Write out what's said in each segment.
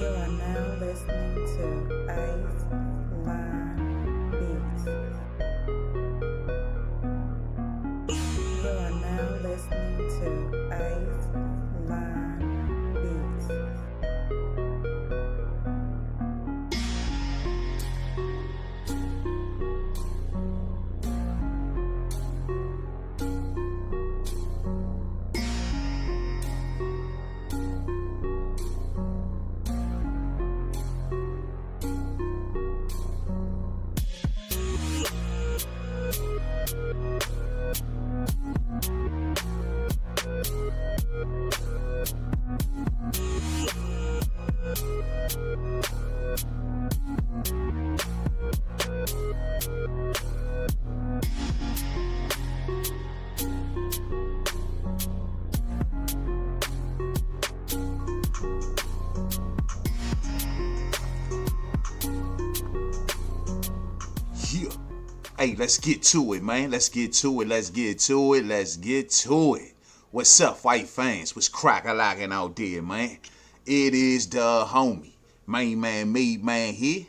You are now listening to Ice Line Beats. You are now listening to Ice Line Beats. Yeah. Hey, let's get to it, man. Let's get to it. Let's get to it. Let's get to it. What's up, fight fans? What's crack-a-lacking out there, man? It is the homie, main man, made man here.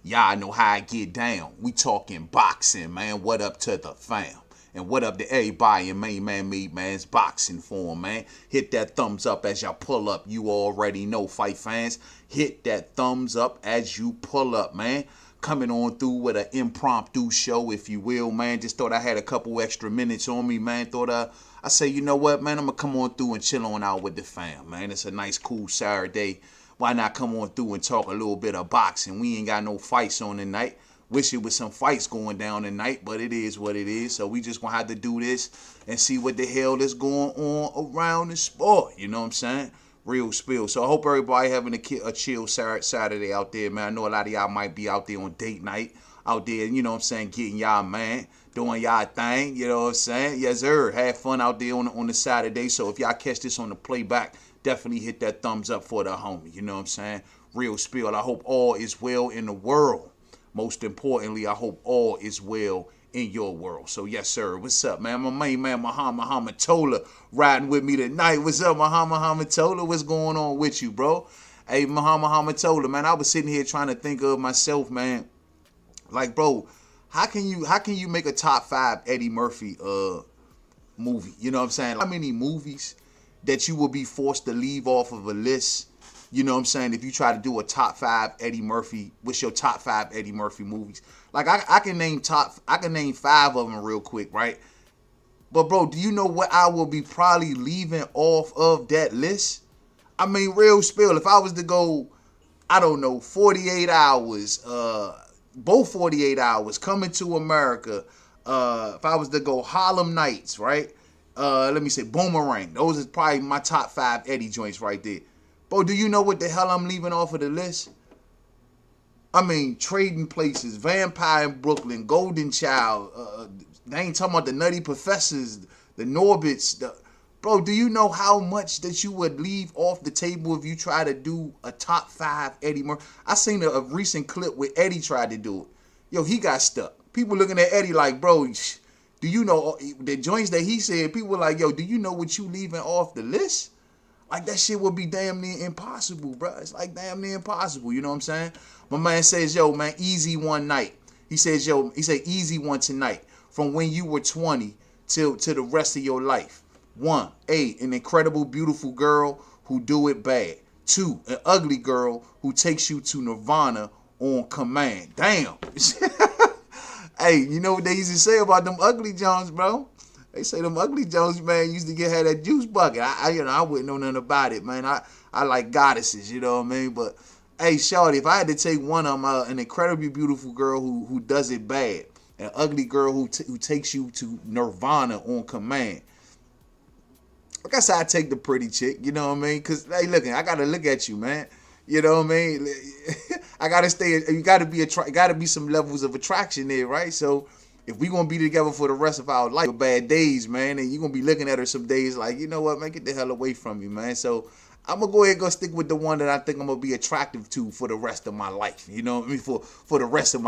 Y'all know how I get down. We talking boxing, man. What up to the fam? And what up to everybody in main man, made man's boxing form, man? Hit that thumbs up as y'all pull up. You already know, fight fans. Hit that thumbs up as you pull up, man. Coming on through with an impromptu show, if you will, man. Just thought I had a couple extra minutes on me, man. Thought I say, you know what, man, I'm going to come on through and chill on out with the fam, man. It's a nice, cool Saturday. Why not come on through and talk a little bit of boxing? We ain't got no fights on tonight. Wish it was some fights going down tonight, but it is what it is. So we just going to have to do this and see what the hell is going on around the sport. You know what I'm saying? Real spill. So I hope everybody having a chill Saturday out there, man. I know a lot of y'all might be out there on date night, out there, you know what I'm saying, getting y'all, man, doing y'all thing, you know what I'm saying? Yes, sir. Have fun out there on the Saturday. So if y'all catch this on the playback, definitely hit that thumbs up for the homie, you know what I'm saying? Real spill. I hope all is well in the world. Most importantly, I hope all is well in your world. So yes, sir. What's up, man? My main man, Muhammad Tola, riding with me tonight. What's up, Muhammad Tola? What's going on with you, bro? Hey, Muhammad Tola, man. I was sitting here trying to think of myself, man. Like, bro, how can you make a top 5 Eddie Murphy movie? You know what I'm saying? How many movies that you will be forced to leave off of a list? You know what I'm saying? If you try to do a top 5 Eddie Murphy, what's your top 5 Eddie Murphy movies? Like I can name 5 of them real quick, right? But bro, do you know what I will be probably leaving off of that list? I mean, real spill. If I was to go, I don't know, 48 hours, both 48 hours, Coming to America. If I was to go Harlem Nights, right? Let me say Boomerang. Those is probably my top 5 Eddie joints right there. Bro, do you know what the hell I'm leaving off of the list? I mean, Trading Places, Vampire in Brooklyn, Golden Child. They ain't talking about the Nutty Professors, the Norbits. Bro, do you know how much that you would leave off the table if you try to do a top 5 Eddie Murphy? I seen a recent clip where Eddie tried to do it. Yo, he got stuck. People looking at Eddie like, bro, do you know the joints that he said? People were like, yo, do you know what you leaving off the list? Like, that shit would be damn near impossible, bro. It's like damn near impossible. You know what I'm saying? My man says, yo, man, easy one night. He says, yo, he said, easy one tonight. From when you were 20 till to the rest of your life. 1, an incredible, beautiful girl who do it bad. 2, an ugly girl who takes you to nirvana on command. Damn. Hey, you know what they used to say about them ugly Jones, bro? They say them ugly Jones, man, used to had that juice bucket. I wouldn't know nothing about it, man. I like goddesses, you know what I mean? But hey, shorty, if I had to take one of them, an incredibly beautiful girl who does it bad, an ugly girl who takes you to nirvana on command, I guess I'd take the pretty chick, you know what I mean? Because, hey, look, I got to look at you, man. You know what I mean? I got to stay, you got to be some levels of attraction there, right? So if we going to be together for the rest of our life, bad days, man, and you're going to be looking at her some days like, you know what, man, get the hell away from me, man. So I'm going to go ahead and go stick with the one that I think I'm going to be attractive to for the rest of my life. You know what I mean? For the rest of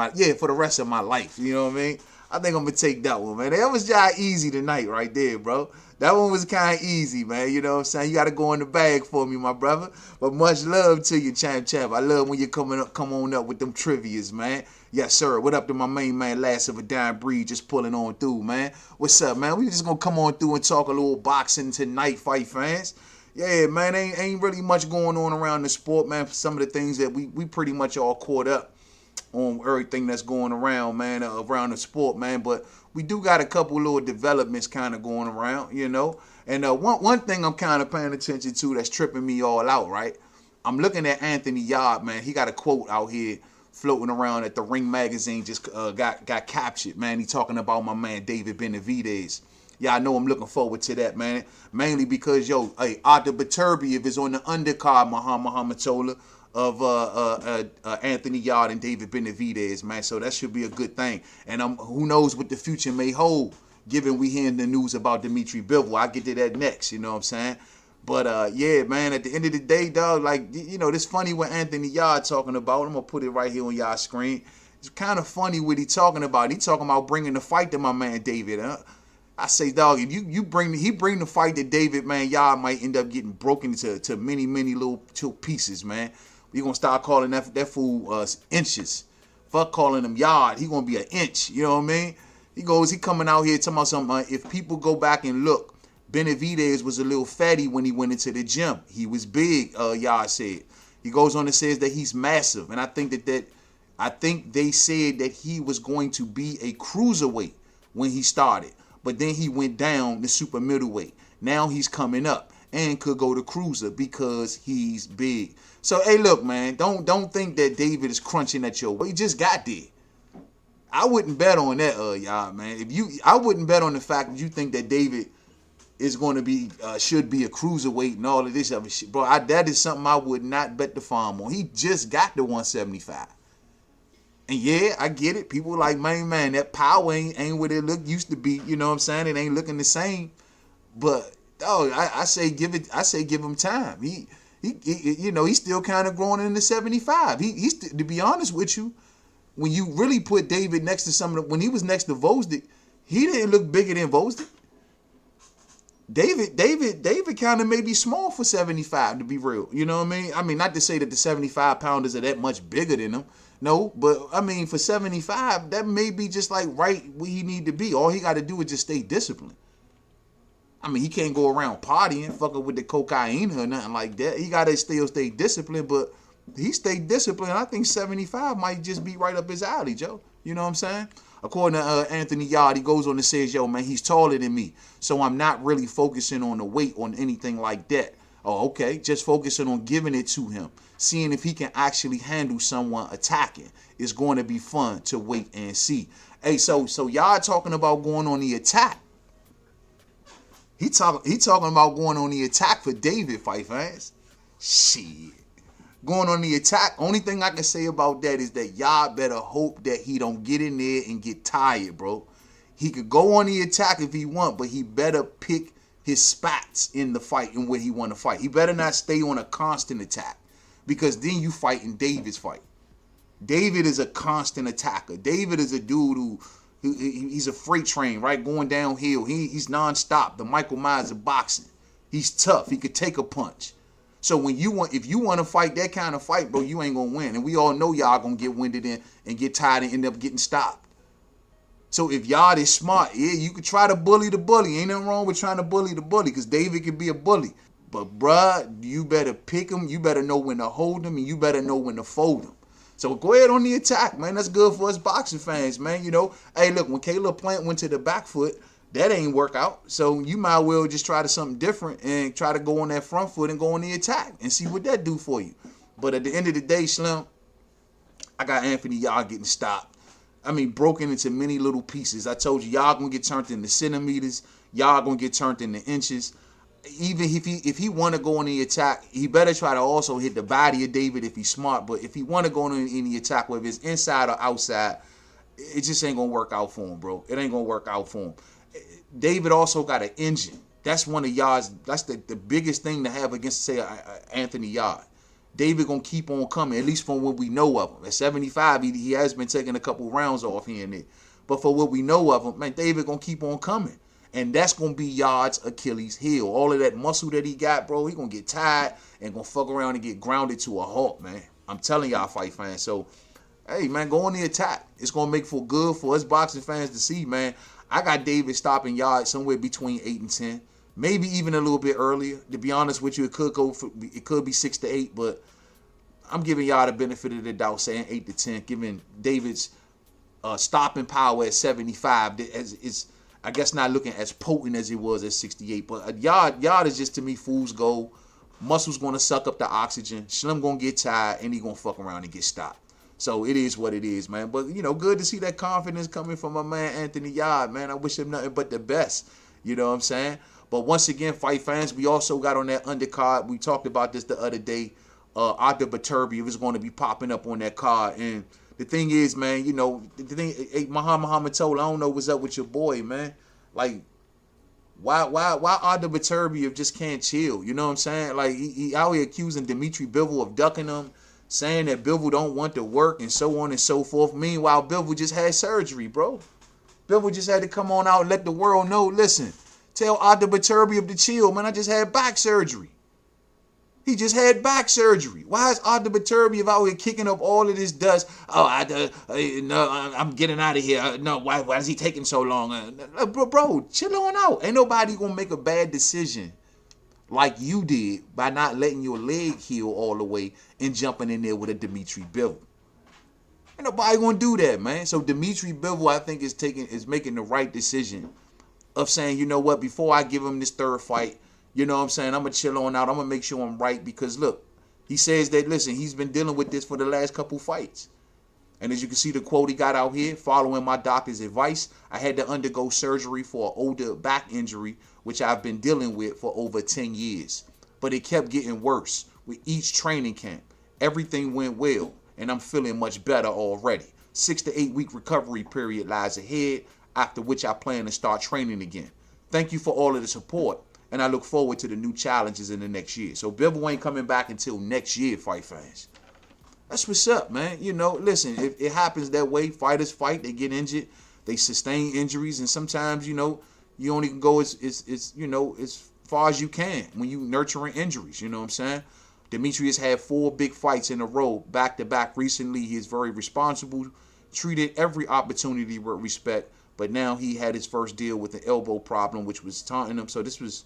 my life. You know what I mean? I think I'm going to take that one, man. That was just easy tonight right there, bro. That one was kind of easy, man. You know what I'm saying? You got to go in the bag for me, my brother. But much love to you, champ. I love when you come on up with them trivias, man. Yes, sir. What up to my main man, Last of a Dying Breed, just pulling on through, man. What's up, man? We just going to come on through and talk a little boxing tonight, fight fans. Yeah, man, ain't really much going on around the sport, man. For some of the things that we pretty much all caught up on everything that's going around, man, around the sport, man. But we do got a couple little developments kind of going around, you know. And one thing I'm kind of paying attention to that's tripping me all out, right? I'm looking at Anthony Yarde, man. He got a quote out here floating around at the Ring magazine, just got captured, man. He talking about my man David Benavidez. Yeah, I know I'm looking forward to that, man. Mainly because, yo, hey, Arthur Beterbiev is on the undercard, Muhammad Tola, of Anthony Yarde and David Benavidez, man. So that should be a good thing. And who knows what the future may hold, given we hearing the news about Dimitri Bivol. I'll get to that next, you know what I'm saying? But, yeah, man, at the end of the day, dog, like, you know, this funny what Anthony Yarde talking about. I'm going to put it right here on y'all screen. It's kind of funny what he talking about. He talking about bringing the fight to my man David, huh? I say, dog, if he bring the fight to David, man, y'all might end up getting broken into many little pieces, man. We gonna start calling that fool inches. Fuck calling him yard. He gonna be an inch. You know what I mean? He coming out here talking about something. If people go back and look, Benavidez was a little fatty when he went into the gym. He was big. Yard said. He goes on and says that he's massive, and I think they said that he was going to be a cruiserweight when he started. But then he went down to super middleweight. Now he's coming up and could go to cruiser because he's big. So, hey, look, man, don't think that David is crunching at your weight. He just got there. I wouldn't bet on that, y'all, man. I wouldn't bet on the fact that you think that David is going to be, should be a cruiserweight and all of this other shit. Bro, that is something I would not bet the farm on. He just got to 175. And yeah, I get it. People like, man, that power ain't what it used to be. You know what I'm saying? It ain't looking the same. But dog, I say give him time. He you know, he's still kind of growing in the 75. He's to be honest with you, when you really put David next to when he was next to Vosdick, he didn't look bigger than Vosdick. David kind of may be small for 75, to be real. You know what I mean? I mean, not to say that the 75 pounders are that much bigger than him. No, but I mean, for 75, that may be just like right where he need to be. All he got to do is just stay disciplined. I mean, he can't go around partying, fucking with the cocaine or nothing like that. He got to still stay disciplined, but he stayed disciplined. I think 75 might just be right up his alley, Joe. You know what I'm saying? According to Anthony Yarde, he goes on to say, yo, man, he's taller than me, so I'm not really focusing on the weight on anything like that. Oh, okay, just focusing on giving it to him. Seeing if he can actually handle someone attacking is going to be fun to wait and see. Hey, so y'all talking about going on the attack. He talking about going on the attack for David, fight fans. Shit. Going on the attack. Only thing I can say about that is that y'all better hope that he don't get in there and get tired, bro. He could go on the attack if he want, but he better pick his spots in the fight and where he want to fight. He better not stay on a constant attack, because then you fighting David's fight. David is a constant attacker. David is a dude who he's a freight train, right? Going downhill. He's nonstop. The Michael Myers of boxing. He's tough. He could take a punch. So if you want to fight that kind of fight, bro, you ain't gonna win. And we all know y'all gonna get winded in and get tired and end up getting stopped. So if y'all is smart, yeah, you could try to bully the bully. Ain't nothing wrong with trying to bully the bully, because David can be a bully. But bruh, you better pick him. You better know when to hold him, and you better know when to fold him. So go ahead on the attack, man. That's good for us boxing fans, man. You know, hey, look, when Caleb Plant went to the back foot, that ain't work out. So you might well just try to something different and try to go on that front foot and go on the attack and see what that do for you. But at the end of the day, Slim, I got Anthony Yarde getting stopped. I mean, broken into many little pieces. I told you, y'all gonna get turned into centimeters. Y'all gonna get turned into inches. Even if he want to go on the attack, he better try to also hit the body of David if he's smart. But if he want to go on in the attack, whether it's inside or outside, it just ain't gonna work out for him, bro. It ain't gonna work out for him. David also got an engine. That's one of Yarde's. That's the biggest thing to have against, say, Anthony Yarde. David gonna keep on coming, at least from what we know of him. At 75, he has been taking a couple rounds off here and there. But for what we know of him, man, David gonna keep on coming. And that's going to be Yarde's Achilles heel. All of that muscle that he got, bro, he going to get tired and going to fuck around and get grounded to a halt, man. I'm telling y'all, fight fans. So, hey, man, go on the attack. It's going to make for good for us boxing fans to see, man. I got David stopping Yarde somewhere between 8 and 10. Maybe even a little bit earlier. To be honest with you, it could be 6 to 8, but I'm giving y'all the benefit of the doubt, saying 8 to 10, giving David's stopping power at 75 is I guess not looking as potent as it was at 68. But Yarde is just, to me, fool's gold. Muscle's going to suck up the oxygen. Slim going to get tired, and he going to fuck around and get stopped. So it is what it is, man. But, you know, good to see that confidence coming from my man Anthony Yarde, man. I wish him nothing but the best. You know what I'm saying? But once again, fight fans, we also got on that undercard. We talked about this the other day. Arthur Beterbiev is going to be popping up on that card. And the thing is, man, you know, the thing, hey, Muhammad told, I don't know what's up with your boy, man. Like, why Arthur Beterbiev just can't chill? You know what I'm saying? Like, he out here accusing Dimitri Bivol of ducking him, saying that Bivol don't want to work and so on and so forth. Meanwhile, Bivol just had surgery, bro. Bivol just had to come on out and let the world know, listen, tell Arthur Beterbiev to chill, man. I just had back surgery. He just had back surgery. Why is Arthur Beterbiev out here kicking up all of this dust? Oh, no, I'm getting out of here. No, why is he taking so long? Bro, chill on out. Ain't nobody going to make a bad decision like you did by not letting your leg heal all the way and jumping in there with a Dimitri Bivol. Ain't nobody going to do that, man. So Dimitri Bivol, I think, is making the right decision of saying, you know what, before I give him this third fight, you know what I'm saying, I'm going to chill on out. I'm going to make sure I'm right because, look, he says that, listen, he's been dealing with this for the last couple fights. And as you can see the quote he got out here, following my doctor's advice, I had to undergo surgery for an older back injury, which I've been dealing with for over 10 years. But it kept getting worse with each training camp. Everything went well, and I'm feeling much better already. 6 to 8 week recovery period lies ahead, after which I plan to start training again. Thank you for all of the support. And I look forward to the new challenges in the next year. So Bivol ain't coming back until next year, fight fans. That's what's up, man. You know, listen, if it happens that way, fighters fight, they get injured, they sustain injuries, and sometimes, you know, you only can go as far as you can when you nurturing injuries, you know what I'm saying? Dimitri has had 4 big fights in a row, back-to-back recently. He is very responsible, treated every opportunity with respect, but now he had his first deal with the elbow problem, which was taunting him. So this was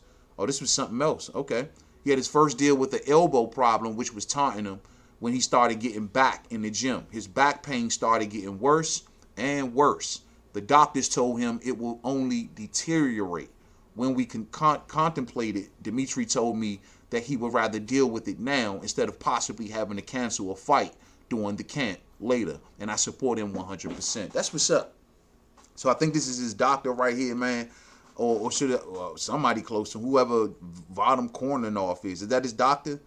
something else. Okay. He had his first deal with the elbow problem, which was taunting him when he started getting back in the gym. His back pain started getting worse and worse. The doctors told him it will only deteriorate. When we contemplated, Dimitri told me that he would rather deal with it now instead of possibly having to cancel a fight during the camp later. And I support him 100%. That's what's up. So I think this is his doctor right here, man. Or should somebody close to him, whoever Vadim Kornanov is. Is that his doctor?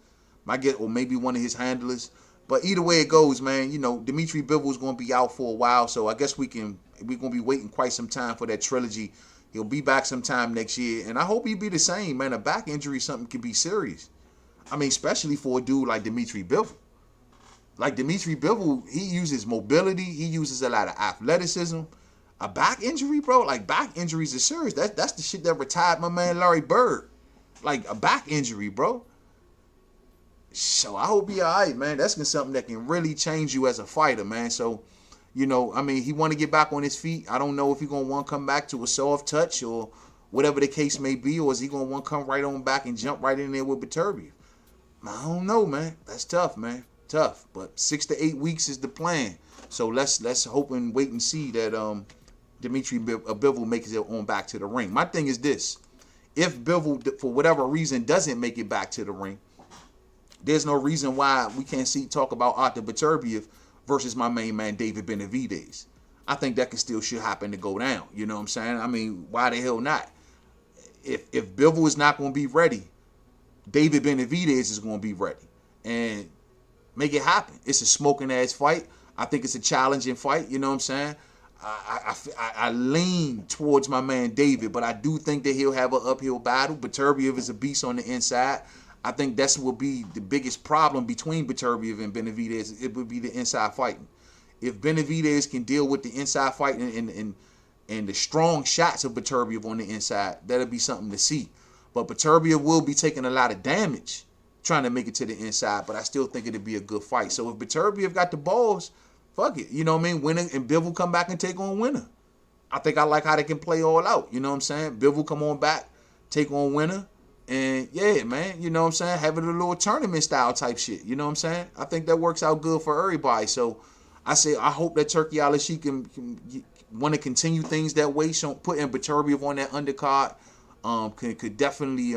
I get, or maybe one of his handlers. But either way it goes, man, you know, Dimitri Bivol is going to be out for a while. So I guess we're going to be waiting quite some time for that trilogy. He'll be back sometime next year. And I hope he'll be the same, man. A back injury, something can be serious. I mean, especially for a dude like Dimitri Bivol. Like Dimitri Bivol, he uses mobility. He uses a lot of athleticism. A back injury, bro, like back injuries are serious. That's the shit that retired my man Larry Bird. like a back injury, bro. So I hope he all right, man. That's something that can really change you as a fighter, man. So, you know, I mean, he want to get back on his feet. I don't know if he going to want to come back to a soft touch or whatever the case may be, or is he going to want to come right on back and jump right in there with Beterbiev? I don't know, man. That's tough, man. Tough. But 6 to 8 weeks is the plan. So let's hope and wait and see that Dimitri Bivol makes it on back to the ring. My thing is this. If Bivol, for whatever reason, doesn't make it back to the ring, there's no reason why we can't talk about Artur Beterbiev versus my main man, David Benavidez. I think that should happen to go down. You know what I'm saying? I mean, why the hell not? If Bivol is not going to be ready, David Benavidez is going to be ready. And make it happen. It's a smoking ass fight. I think it's a challenging fight. You know what I'm saying? I lean towards my man David, but I do think that he'll have an uphill battle. Beterbiev is a beast on the inside. I think that's what will be the biggest problem between Beterbiev and Benavidez. It would be the inside fighting. If Benavidez can deal with the inside fighting and the strong shots of Beterbiev on the inside, that'll be something to see. But Beterbiev will be taking a lot of damage trying to make it to the inside, but I still think it'll be a good fight. So if Beterbiev got the balls, fuck it. You know what I mean? Winner, and Bivol come back and take on Winner. I think I like how they can play all out. You know what I'm saying? Bivol come on back, take on Winner. And yeah, man, you know what I'm saying? Having a little tournament style type shit. You know what I'm saying? I think that works out good for everybody. So I say I hope that Turki Al-Sheikh can want to continue things that way. So putting Beterbiev on that undercard could definitely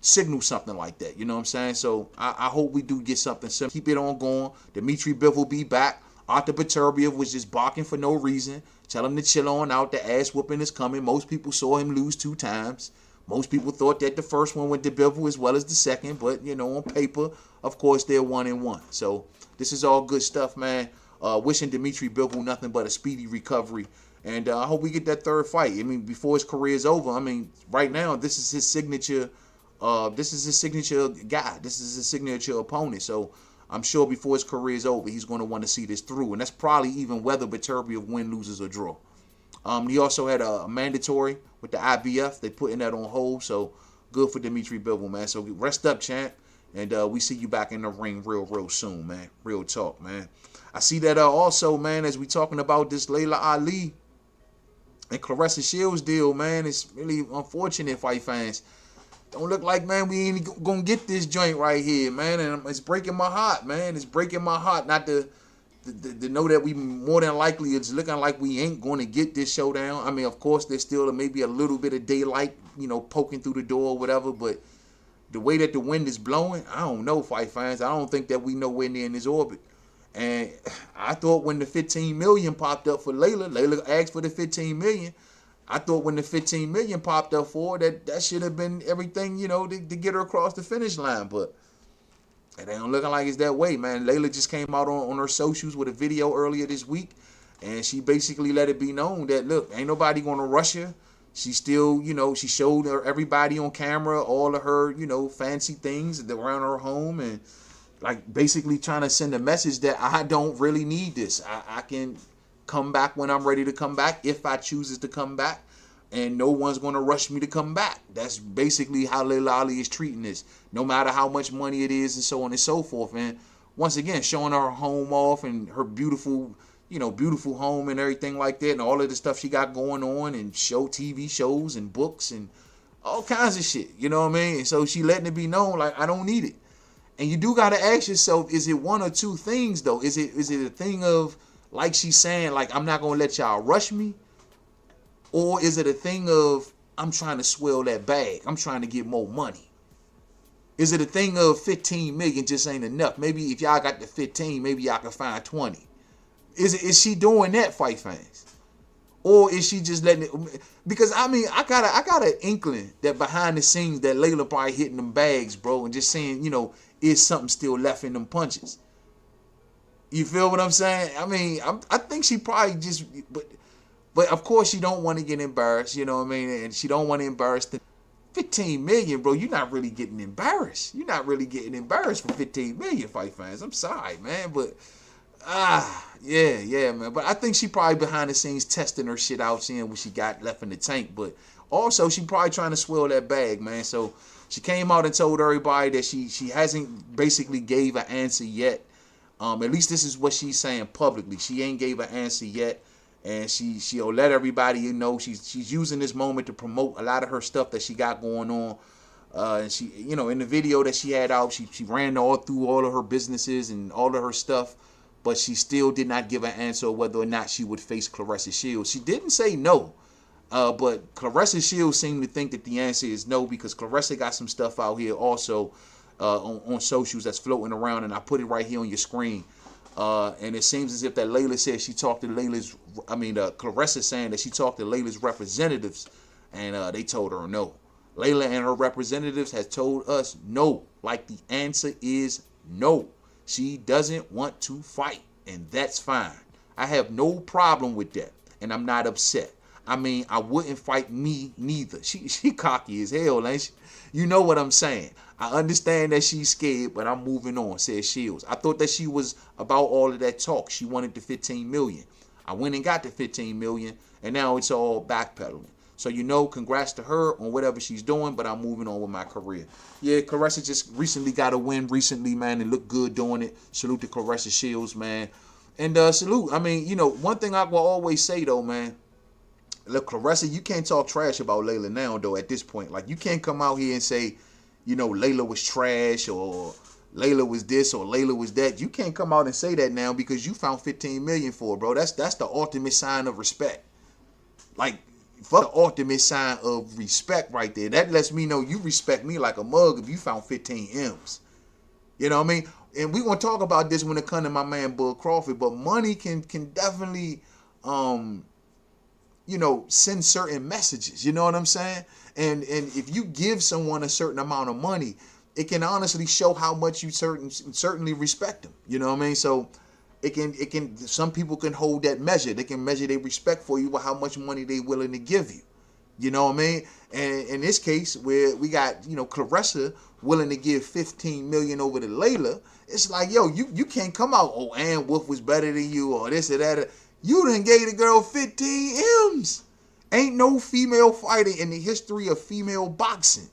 signal something like that. You know what I'm saying? So I hope we do get something similar. Keep it on going. Dimitri Bivol will be back. Artur Beterbiev was just barking for no reason. Tell him to chill on out. The ass whooping is coming. Most people saw him lose 2 times. Most people thought that the first one went to Bivol as well as the second, but, you know, on paper, of course, they're 1-1. So this is all good stuff, man. Wishing Dimitri Bivol nothing but a speedy recovery. And I hope we get that third fight. I mean, before his career is over. I mean, right now, this is his signature. This is his signature guy. This is his signature opponent. So I'm sure before his career is over, he's going to want to see this through. And that's probably even whether Beterbiev win, loses, or draw. He also had a mandatory with the IBF. They putting that on hold, so good for Dimitri Bivol, man. So rest up, champ, and we see you back in the ring real soon, man. Real talk, man. I see that also, man, as we talking about this Layla Ali and Claressa Shields deal, man. It's really unfortunate, fight fans. Don't look like, man, we ain't gonna get this joint right here, man. And it's breaking my heart, man. It's breaking my heart not to know that we more than likely it's looking like we ain't going to get this showdown. I mean, of course, there's still maybe a little bit of daylight, you know, poking through the door or whatever, but the way that the wind is blowing, I don't know, fight fans. I don't think that we nowhere near in this orbit. And I thought when the 15 million popped up for Layla asked for the 15 million. I thought when the 15 million popped up for her, that should have been everything, you know, to get her across the finish line, but it ain't looking like it's that way, man. Layla just came out on her socials with a video earlier this week, and she basically let it be known that, look, ain't nobody going to rush her. She still, you know, she showed everybody on camera all of her, you know, fancy things around her home, and like basically trying to send a message that I don't really need this. I can come back when I'm ready to come back if I chooses to come back. And no one's going to rush me to come back. That's basically how Layla Ali is treating this. No matter how much money it is and so on and so forth. And once again, showing her home off and her beautiful, you know, beautiful home and everything like that. And all of the stuff she got going on and TV shows and books and all kinds of shit. You know what I mean? And so she letting it be known, like, I don't need it. And you do got to ask yourself, is it one or two things, though? Is it a thing of, like she's saying, like, I'm not going to let y'all rush me? Or is it a thing of, I'm trying to swell that bag. I'm trying to get more money. Is it a thing of 15 million just ain't enough? Maybe if y'all got the 15, maybe y'all can find 20. Is she doing that, fight fans? Or is she just letting it? Because, I mean, I got an inkling that behind the scenes that Layla probably hitting them bags, bro, and just saying, you know, is something still left in them punches? You feel what I'm saying? I mean, I think she probably just... But of course, she don't want to get embarrassed, you know what I mean? And she don't want to embarrass the 15 million, bro. You're not really getting embarrassed. You're not really getting embarrassed for 15 million, fight fans. I'm sorry, man. But, yeah, man. But I think she probably behind the scenes testing her shit out, seeing what she got left in the tank. But also, she probably trying to swell that bag, man. So She came out and told everybody that she hasn't basically gave an answer yet. At least this is what she's saying publicly. She ain't gave an answer yet, and she'll let everybody know she's using this moment to promote a lot of her stuff that she got going on. And she, in the video that she had out, she ran all through all of her businesses and all of her stuff, but she still did not give an answer whether or not she would face Claressa Shields. She didn't say no, but Claressa Shields seemed to think that the answer is no, because Claressa got some stuff out here also on socials that's floating around, and I put it right here on your screen. And it seems as if that Layla said she talked to Claressa saying that she talked to Layla's representatives, and they told her no. Layla and her representatives has told us no. Like, the answer is no. She doesn't want to fight, and that's fine. I have no problem with that, and I'm not upset. I mean, I wouldn't fight me neither. She cocky as hell, ain't she? You know what I'm saying. I understand that she's scared, but I'm moving on, says Shields. I thought that she was about all of that talk. She wanted the 15 million. I went and got the 15 million, and now it's all backpedaling. So, congrats to her on whatever she's doing, but I'm moving on with my career. Yeah, Claressa just recently got a win recently, man, and looked good doing it. Salute to Claressa Shields, man. And salute. I mean, one thing I will always say, though, man. Look, Claressa, you can't talk trash about Layla now, though, at this point. Like, you can't come out here and say, Layla was trash, or Layla was this, or Layla was that. You can't come out and say that now because you found 15 million for it, bro. That's the ultimate sign of respect. Like, fuck the ultimate sign of respect right there. That lets me know you respect me like a mug if you found 15 M's. You know what I mean? And we gonna talk about this when it comes to my man Bud Crawford, but money can definitely send certain messages. You know what I'm saying? And if you give someone a certain amount of money, it can honestly show how much you certainly respect them. You know what I mean? So it can some people can hold that measure. They can measure their respect for you with how much money they willing to give you. You know what I mean? And in this case, where we got, Claressa willing to give 15 million over to Layla, it's like, yo, you can't come out, oh, Ann Wolf was better than you, or this or that. You done gave the girl 15 M's. Ain't no female fighter in the history of female boxing,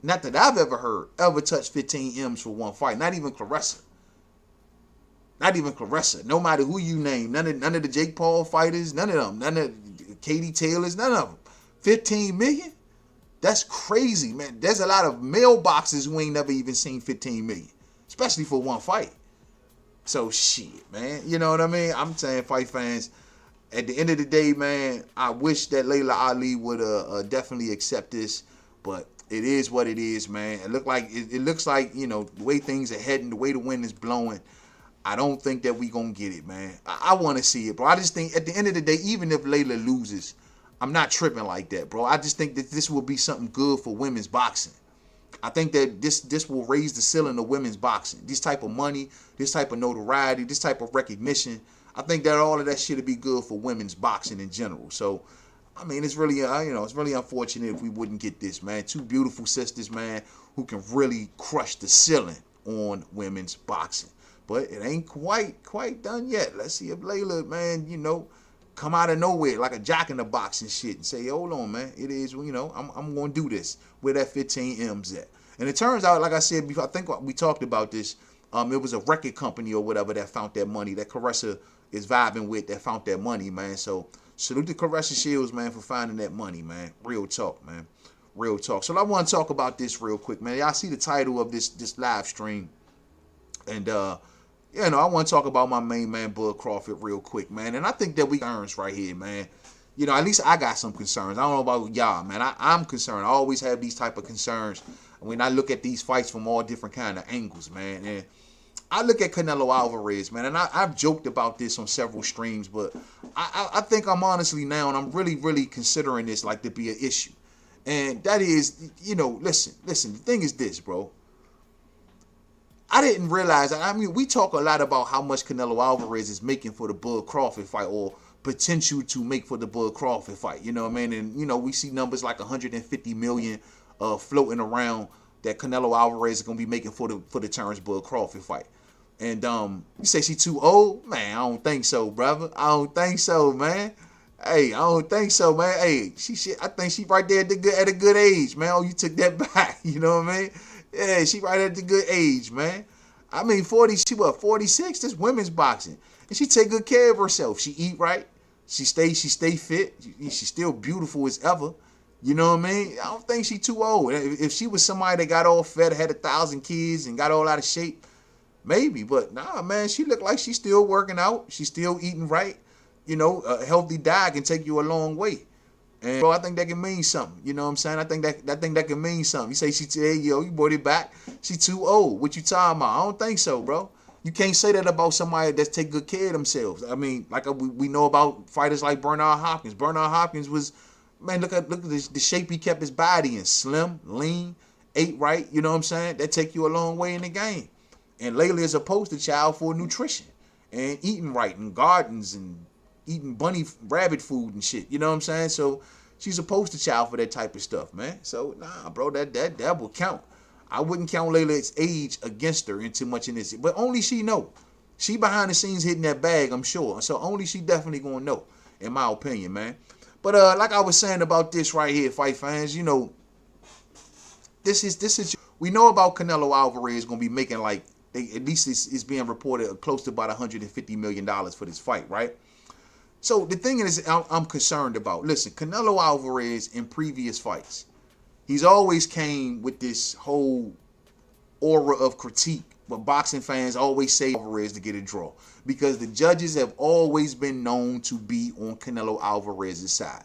not that I've ever heard, ever touched 15 M's for one fight. Not even Claressa. Not even Claressa. No matter who you name. None of the Jake Paul fighters. None of them. None of Katie Taylor's. None of them. 15 million? That's crazy, man. There's a lot of male boxers who ain't never even seen 15 million. Especially for one fight. So, shit, man. You know what I mean? I'm saying, fight fans, at the end of the day, man, I wish that Layla Ali would definitely accept this. But it is what it is, man. It looks like, the way things are heading, the way the wind is blowing, I don't think that we gonna get it, man. I want to see it, bro. I just think at the end of the day, even if Layla loses, I'm not tripping like that, bro. I just think that this will be something good for women's boxing. I think that this will raise the ceiling of women's boxing. This type of money, this type of notoriety, this type of recognition. I think that all of that shit would be good for women's boxing in general. So, I mean, it's really, it's really unfortunate if we wouldn't get this, man. Two beautiful sisters, man, who can really crush the ceiling on women's boxing. But it ain't quite done yet. Let's see if Layla, man, come out of nowhere like a jock in the box and shit and say, hold on, man, it is, I'm going to do this. Where that 15 M's at. And it turns out, like I said before, I think we talked about this, it was a record company or whatever that found that money, that Claressa is vibing with, that found that money, man. So salute to Claressa Shields, man, for finding that money, man. Real talk, man. Real talk. So I want to talk about this real quick, man. Y'all see the title of this live stream. And, I want to talk about my main man, Bud Crawford, real quick, man. And I think that we concerns right here, man. At least I got some concerns. I don't know about y'all, man. I'm concerned. I always have these type of concerns when I look at these fights from all different kind of angles, man. And I look at Canelo Alverez, man, and I've joked about this on several streams, but I think I'm honestly now, and I'm really, really considering this like to be an issue. And that is, listen, the thing is this, bro. I didn't realize, we talk a lot about how much Canelo Alvarez is making for the Bud Crawford fight, or potential to make for the Bud Crawford fight, you know what I mean? And, we see numbers like 150 million floating around that Canelo Alvarez is going to be making for the Terence Bud Crawford fight. And you say she too old? Man, I don't think so, brother. I don't think so, man. Hey, I don't think so, man. Hey, I think she right there at a good age, man. Oh, you took that back. You know what I mean? Yeah, she right at the good age, man. I mean, 40, she what, 46? This women's boxing. And she take good care of herself. She eat right. She stay fit. She's still beautiful as ever. You know what I mean? I don't think she too old. If she was somebody that got all fed, had 1,000 kids, and got all out of shape, maybe. But nah, man, she look like she's still working out. She's still eating right. You know, a healthy diet can take you a long way. And bro, I think that can mean something. You know what I'm saying? I think that can mean something. You say hey, yo, you brought it back. She too old. What you talking about? I don't think so, bro. You can't say that about somebody that's take good care of themselves. I mean, like we know about fighters like Bernard Hopkins. Bernard Hopkins was, man, look at the shape he kept his body in. Slim, lean, ate right. You know what I'm saying? That take you a long way in the game. And Layla is a poster child for nutrition and eating right and gardens and eating rabbit food and shit. You know what I'm saying? So she's a poster child for that type of stuff, man. So nah, bro, that will count. I wouldn't count Layla's age against her into much in this, but only she know. She behind the scenes hitting that bag, I'm sure. So only she definitely gonna know, in my opinion, man. But like I was saying about this right here, fight fans, you know, this is we know about Canelo Alverez gonna be making like at least it's being reported close to about $150 million for this fight, right? So the thing is, I'm concerned about. Listen, Canelo Alvarez in previous fights, he's always came with this whole aura of critique. But boxing fans always say Alvarez to get a draw because the judges have always been known to be on Canelo Alvarez's side.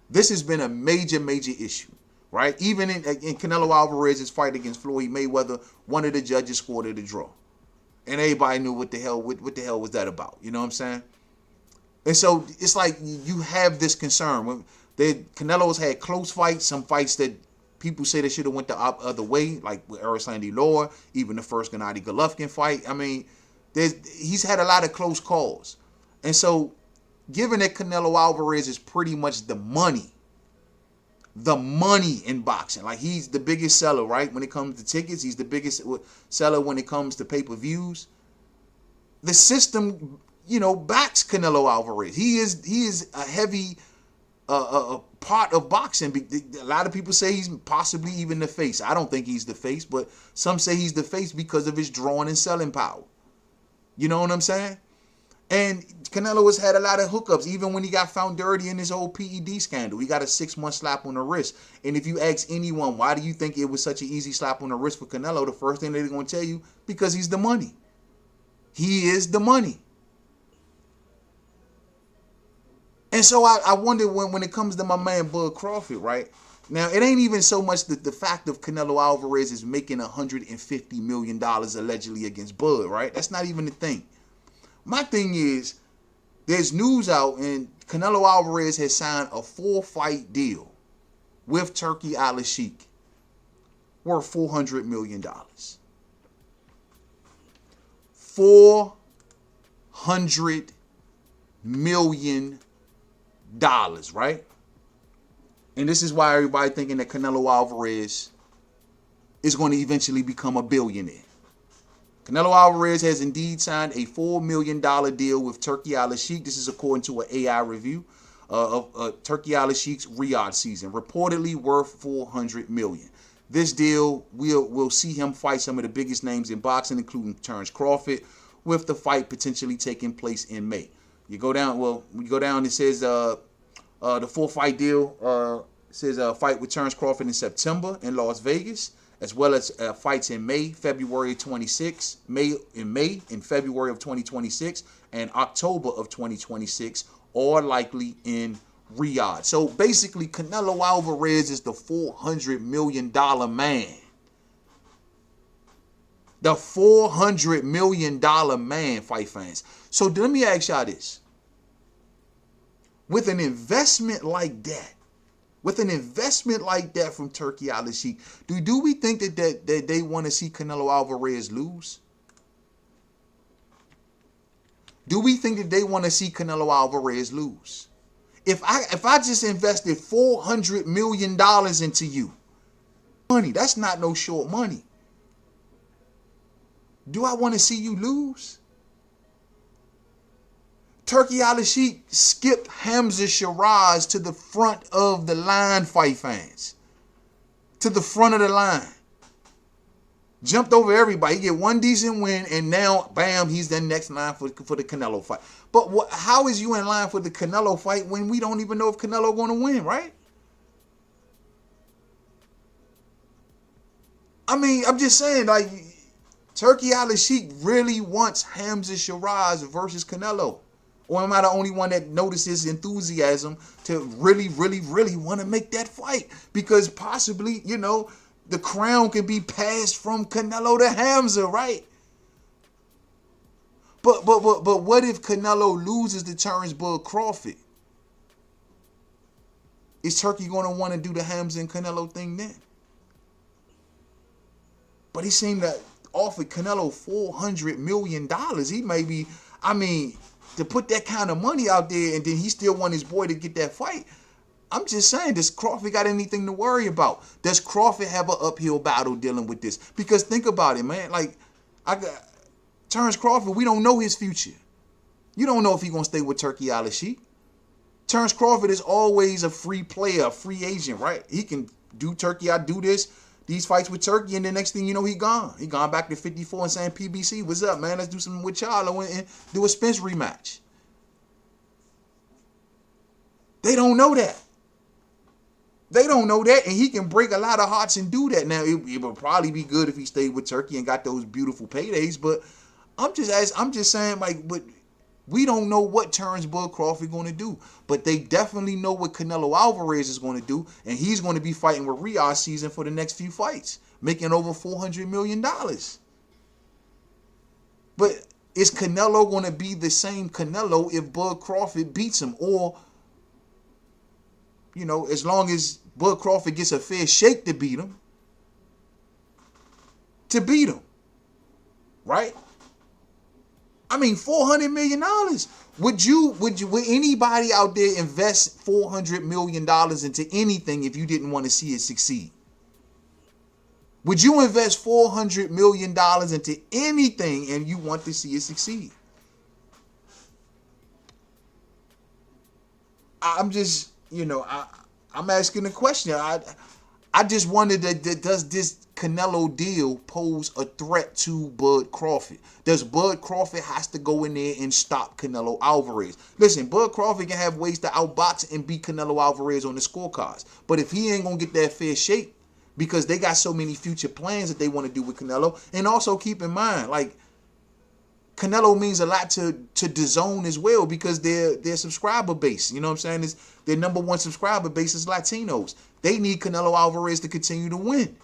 This has been a major issue, right? Even in Canelo Alvarez's fight against Floyd Mayweather, one of the judges scored it a draw, and everybody knew what the hell was that about. You know what I'm saying? And so it's like you have this concern. When Canelo's had close fights, some fights that people say they should have went the other way, like with Erislandy Law, even the first Gennady Golovkin fight. I mean, he's had a lot of close calls. And so given that Canelo Alvarez is pretty much the money in boxing, like he's the biggest seller, right? When it comes to tickets, he's the biggest seller when it comes to pay-per-views. The system, you know, backs Canelo Alvarez. He is a heavy part of boxing. A lot of people say he's possibly even the face. I don't think he's the face, but some say he's the face because of his drawing and selling power. You know what I'm saying? And Canelo has had a lot of hookups, even when he got found dirty in his whole PED scandal. He got a 6-month slap on the wrist. And if you ask anyone, why do you think it was such an easy slap on the wrist for Canelo? The first thing they're going to tell you, because he's the money. He is the money. And so I wonder when it comes to my man Bud Crawford, right? Now, it ain't even so much the fact of Canelo Alvarez is making $150 million allegedly against Bud, right? That's not even the thing. My thing is, there's news out and Canelo Alvarez has signed a 4-fight deal with Turki Al-Sheikh worth $400 million. $400 million, right? And this is why everybody thinking that Canelo Alvarez is going to eventually become a billionaire. Canelo Alvarez has indeed signed a $4 million deal with Turki Al-Sheikh. This is according to an AI review of Turki Al-Sheikh's Riyadh season, reportedly worth $400 million. This deal will see him fight some of the biggest names in boxing, including Terence Crawford, with the fight potentially taking place in May. You go down, it says the 4-fight deal says a fight with Terence Crawford in September in Las Vegas, as well as fights in May, February 26, in February of 2026, and October of 2026, all likely in Riyadh. So basically, Canelo Alvarez is the $400 million man. The $400 million man, fight fans. So let me ask y'all this. With an investment like that, from Turki Al-Sheikh, do we think that they want to see Canelo Alvarez lose? Do we think that they want to see Canelo Alvarez lose? If I just invested $400 million into you, money, that's not no short money. Do I want to see you lose? Turki Al-Sheikh skipped Hamza Shiraz to the front of the line, fight fans. To the front of the line. Jumped over everybody. He get one decent win, and now, bam, he's the next line for the Canelo fight. But how is you in line for the Canelo fight when we don't even know if Canelo going to win, right? I mean, I'm just saying, like, Turki Al-Sheikh really wants Hamza Shiraz versus Canelo. Or am I the only one that notices enthusiasm to really, really, really want to make that fight? Because possibly, you know, the crown can be passed from Canelo to Hamza, right? But what if Canelo loses to Terence Crawford? Is Turki going to want to do the Hamza and Canelo thing then? But he seemed to offer Canelo $400 million. He may be, I mean, to put that kind of money out there and then he still want his boy to get that fight. I'm just saying, does Crawford got anything to worry about? Does Crawford have an uphill battle dealing with this? Because think about it, man. Like, Terence Crawford, we don't know his future. You don't know if he's going to stay with Turki Al-Sheikh. Terence Crawford is always a free player, a free agent, right? He can do Turki, I do these fights with Turki, and the next thing you know, he gone. He gone back to 54 and saying, PBC, what's up, man? Let's do something with y'all and do a Spence rematch. They don't know that. They don't know that, and he can break a lot of hearts and do that. Now, it would probably be good if he stayed with Turki and got those beautiful paydays, but I'm just saying, like, but we don't know what Terence Crawford going to do, but they definitely know what Canelo Alverez is going to do, and he's going to be fighting with Riyadh season for the next few fights, making over $400 million. But is Canelo going to be the same Canelo if Bud Crawford beats him? Or, you know, as long as Bud Crawford gets a fair shake to beat him, right? I mean, $400 million. Would anybody out there invest $400 million into anything if you didn't want to see it succeed? Would you invest $400 million into anything and you want to see it succeed? I'm just, you know, I'm asking a question. I just wondered does this Canelo deal pose a threat to Bud Crawford? Does Bud Crawford has to go in there and stop Canelo Alvarez? Listen, Bud Crawford can have ways to outbox and beat Canelo Alvarez on the scorecards. But if he ain't going to get that fair shake, because they got so many future plans that they want to do with Canelo. And also keep in mind, like, Canelo means a lot to DAZN as well because their subscriber base, you know what I'm saying, is their number one subscriber base is Latinos. They need Canelo Alvarez to continue to win.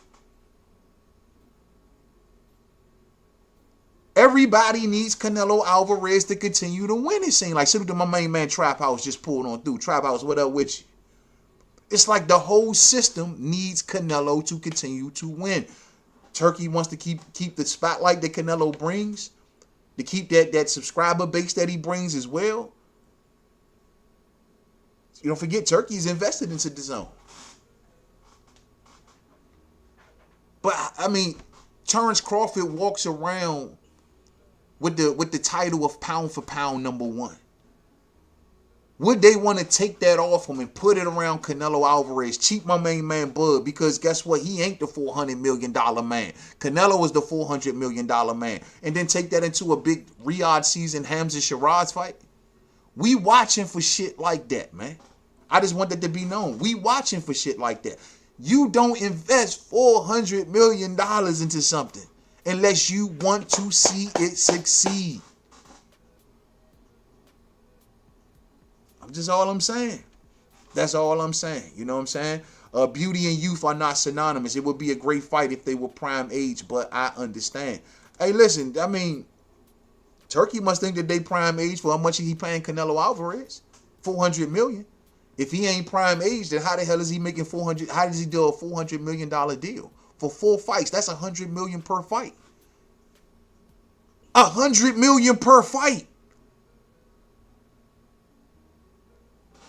Everybody needs Canelo Alvarez to continue to win, it seems like. Salute to my main man Trap House just pulled on through. Trap House, what up with you? It's like the whole system needs Canelo to continue to win. Turki wants to keep the spotlight that Canelo brings, to keep that subscriber base that he brings as well. You don't forget, Turki's invested into DAZN. But I mean, Terence Crawford walks around with the title of pound for pound #1. Would they want to take that off him and put it around Canelo Alvarez? Cheat my main man Bud, because guess what? He ain't the $400 million man. Canelo is the $400 million man. And then take that into a big Riyadh season Hamza Shiraz fight? We watching for shit like that, man. I just want that to be known. We watching for shit like that. You don't invest $400 million into something unless you want to see it succeed. Just all I'm saying. That's all I'm saying. You know what I'm saying? Beauty and youth are not synonymous. It would be a great fight if they were prime age, but I understand. Hey, listen, I mean, Turki must think that they prime age for how much he paying Canelo Alvarez. $400 million. If he ain't prime age, then how the hell is he making 400? How does he do a $400 million deal? For 4 fights, that's $100 million per fight. $100 million per fight.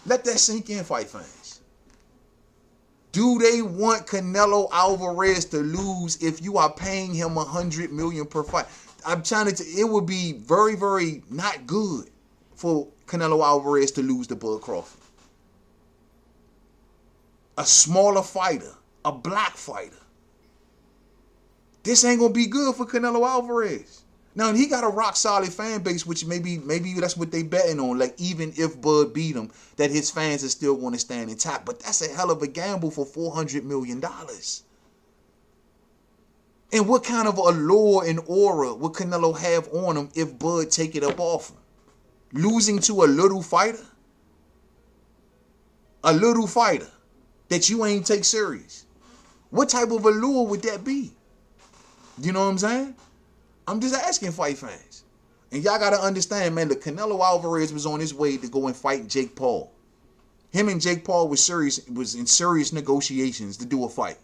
Let that sink in, fight fans. Do they want Canelo Alvarez to lose if you are paying him $100 million per fight? I'm trying to. It would be very, very not good for Canelo Alvarez to lose to Bud Crawford. A smaller fighter, a black fighter. This ain't gonna be good for Canelo Alvarez. Now he got a rock solid fan base, which maybe that's what they betting on. Like even if Bud beat him, that his fans are still going to stand intact. But that's a hell of a gamble for $400 million. And what kind of allure and aura would Canelo have on him if Bud take it up off him? Losing to a little fighter? A little fighter that you ain't take serious. What type of allure would that be? You know what I'm saying? I'm just asking fight fans. And y'all got to understand, man, the Canelo Alvarez was on his way to go and fight Jake Paul. Him and Jake Paul was in serious negotiations to do a fight.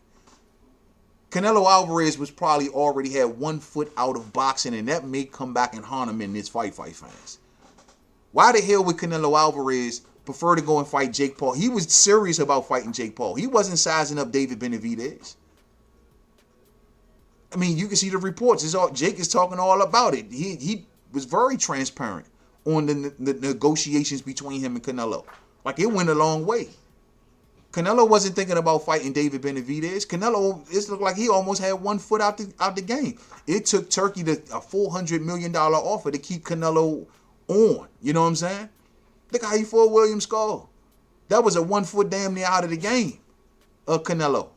Canelo Alvarez was probably already had 1 foot out of boxing, and that may come back and haunt him in this fight fans. Why the hell would Canelo Alvarez prefer to go and fight Jake Paul? He was serious about fighting Jake Paul. He wasn't sizing up David Benavidez. I mean, you can see the reports. Jake is talking all about it. He was very transparent on the negotiations between him and Canelo. Like, it went a long way. Canelo wasn't thinking about fighting David Benavidez. Canelo, it looked like he almost had 1 foot out the game. It took Turkey a $400 million offer to keep Canelo on. You know what I'm saying? Look how he fought William Skull. That was a 1 foot damn near out of the game of Canelo.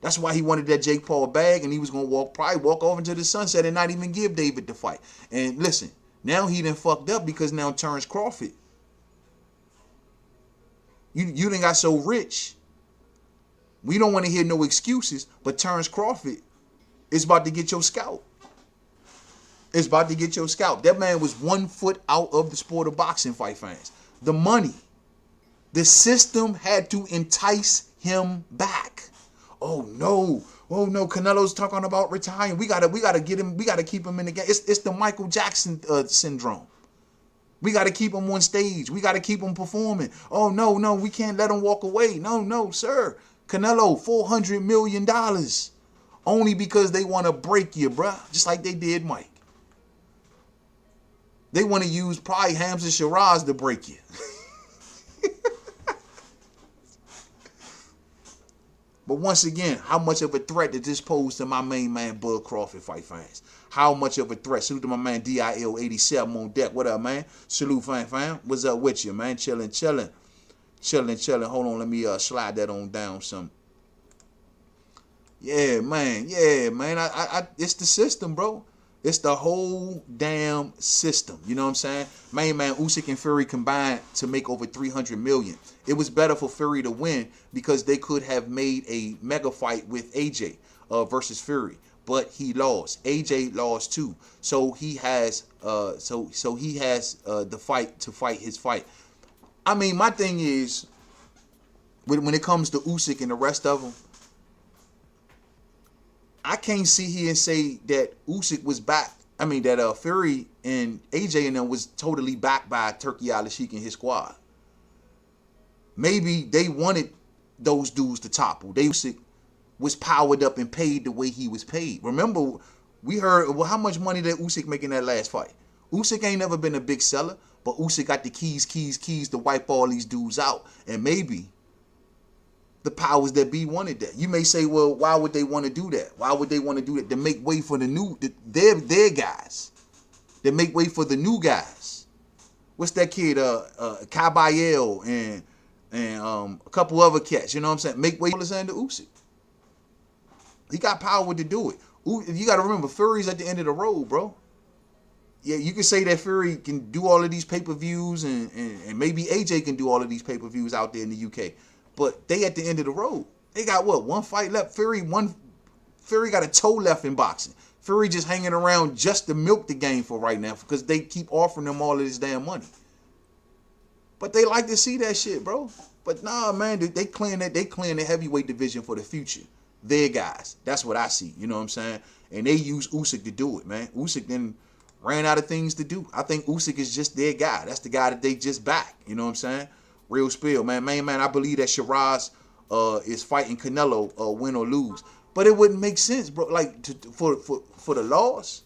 That's why he wanted that Jake Paul bag, and he was going to probably walk off into the sunset and not even give David the fight. And listen, now he done fucked up because now Terence Crawford. You done got so rich. We don't want to hear no excuses, but Terence Crawford is about to get your scalp. It's about to get your scalp. That man was 1 foot out of the sport of boxing, fight fans. The money. The system had to entice him back. Oh no, Canelo's talking about retiring. We gotta get him, we gotta keep him in the game. It's the Michael Jackson syndrome. We gotta keep him on stage. We gotta keep him performing. Oh no, we can't let him walk away. No, sir. Canelo, $400 million. Only because they want to break you, bruh. Just like they did Mike. They want to use probably Hamza Shiraz to break you. But once again, how much of a threat did this pose to my main man, Bud Crawford, fight fans? How much of a threat? Salute to my man, DIL87 on deck. What up, man? Salute, fam. What's up with you, man? Chilling. Hold on, let me slide that on down some. Yeah, man. I it's the system, bro. It's the whole damn system. You know what I'm saying? Main man Usyk and Fury combined to make over $300 million. It was better for Fury to win because they could have made a mega fight with AJ versus Fury, but he lost. AJ lost too, so he has the fight to fight his fight. I mean, my thing is when it comes to Usyk and the rest of them, I can't sit here and say that Usyk was back. I mean, that Fury and AJ and them was totally backed by Turki Al-Sheikh and his squad. Maybe they wanted those dudes to topple. Usyk was powered up and paid the way he was paid. Remember, we heard, well, how much money did Usyk make in that last fight? Usyk ain't never been a big seller, but Usyk got the keys to wipe all these dudes out. And maybe the powers that be wanted that. You may say, well, why would they want to do that? Why would they want to do that? To make way for their guys. They make way for the new guys. What's that kid? Caballero and a couple other cats. You know what I'm saying? Make way for Alexander Usyk. He got power to do it. You got to remember, Fury's at the end of the road, bro. Yeah, you can say that Fury can do all of these pay-per-views and maybe AJ can do all of these pay-per-views out there in the UK. But they at the end of the road. They got what? One fight left. Fury got a toe left in boxing. Fury just hanging around just to milk the game for right now because they keep offering them all of this damn money. But they like to see that shit, bro. But nah, man, they clearing the heavyweight division for the future. Their guys. That's what I see. You know what I'm saying? And they use Usyk to do it, man. Usyk then ran out of things to do. I think Usyk is just their guy. That's the guy that they just back. You know what I'm saying? Real spill, man. Man, I believe that Shiraz is fighting Canelo, win or lose. But it wouldn't make sense, bro. Like for the loss,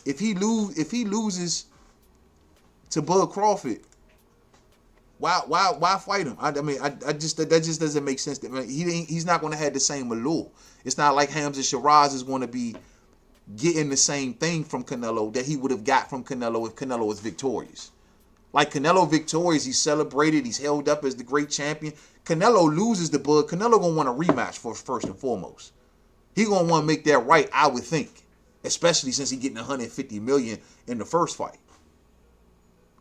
if he loses to Bud Crawford, Why fight him? I mean, I just that just doesn't make sense. He's not going to have the same allure. It's not like Hamza Shiraz is going to be getting the same thing from Canelo that he would have got from Canelo if Canelo was victorious. Like Canelo victorious, he's celebrated, he's held up as the great champion. Canelo loses the bud. Canelo gonna want a rematch first and foremost. He gonna want to make that right, I would think, especially since he getting 150 million in the first fight.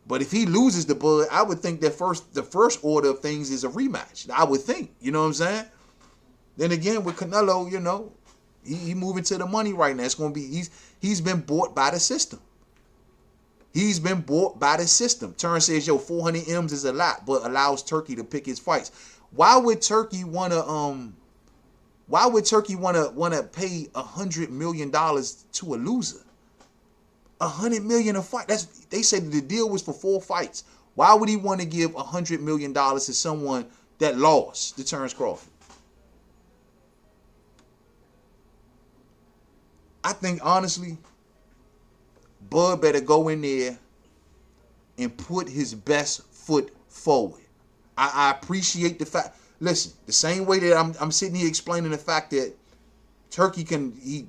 But if he loses the bud, I would think that the first order of things is a rematch. I would think, you know what I'm saying? Then again, with Canelo, you know, he moving to the money right now. It's gonna be he's been bought by the system. He's been bought by the system. Terence says, yo, 400 M's is a lot, but allows Turki to pick his fights. Why would Turki wanna pay $100 million to a loser? $100 million a fight. They said the deal was for 4 fights. Why would he want to give $100 million to someone that lost to Terence Crawford? I think honestly, Bud better go in there and put his best foot forward. I appreciate the fact. Listen, the same way that I'm sitting here explaining the fact that Turki he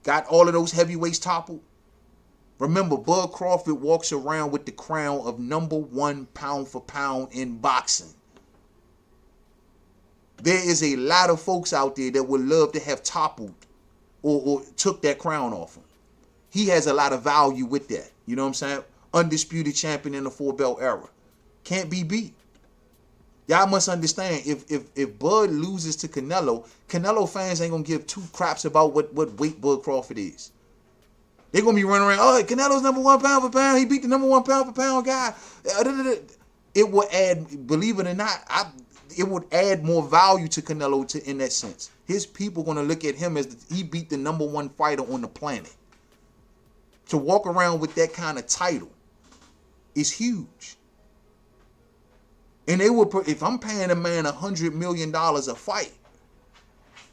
got all of those heavyweights toppled. Remember, Bud Crawford walks around with the crown of #1 pound for pound in boxing. There is a lot of folks out there that would love to have toppled or took that crown off him. He has a lot of value with that. You know what I'm saying? Undisputed champion in the 4-belt era. Can't be beat. Y'all must understand, if Bud loses to Canelo, Canelo fans ain't going to give 2 craps about what weight Bud Crawford is. They're going to be running around, oh, Canelo's #1 pound for pound. He beat the #1 pound for pound guy. It will add, believe it or not, it would add more value to Canelo in that sense. His people going to look at him as he beat the #1 fighter on the planet. To walk around with that kind of title is huge. And they would, if I'm paying a man $100 million a fight,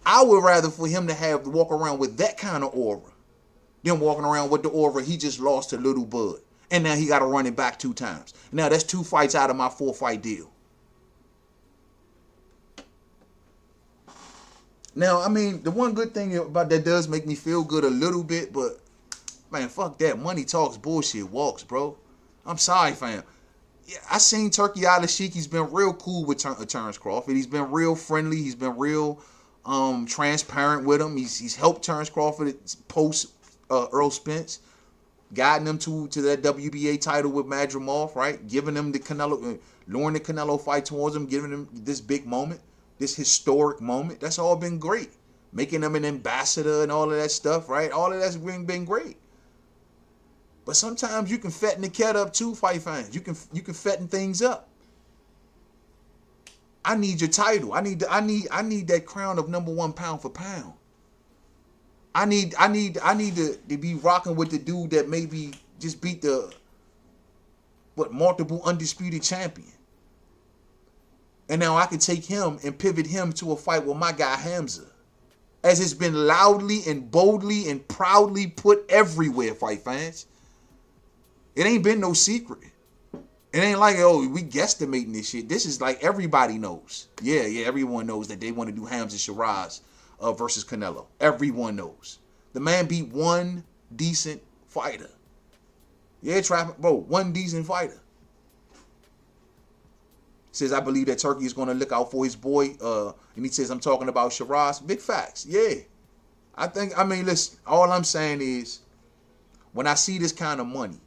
I would rather for him to walk around with that kind of aura than walking around with the aura he just lost to Little Bud. And now he got to run it back 2 times. Now that's 2 fights out of my 4-fight deal. Now, I mean, the one good thing about that does make me feel good a little bit, but man, fuck that. Money talks, bullshit walks, bro. I'm sorry, fam. Yeah, I seen Turki Al-Sheikh. He's been real cool with Terence Crawford. He's been real friendly. He's been real transparent with him. He's helped Terence Crawford post Earl Spence, guiding him to that WBA title with Madrimov, right? Giving him the Canelo, luring the Canelo fight towards him, giving him this big moment, this historic moment. That's all been great. Making him an ambassador and all of that stuff, right? All of that's been great. But sometimes you can fatten the cat up too, fight fans. You can fatten things up. I need your title. I need that crown of #1 pound for pound. I need to be rocking with the dude that maybe just beat the multiple undisputed champion. And now I can take him and pivot him to a fight with my guy Hamza. As it's been loudly and boldly and proudly put everywhere, fight fans. It ain't been no secret. It ain't like, oh, we guesstimating this shit. This is like everybody knows. Yeah, everyone knows that they want to do Hamza Shiraz versus Canelo. Everyone knows. The man beat one decent fighter. Yeah, bro, one decent fighter. Says, I believe that Turki is going to look out for his boy. And he says, I'm talking about Shiraz. Big facts. Yeah. I mean, listen, all I'm saying is, when I see this kind of money,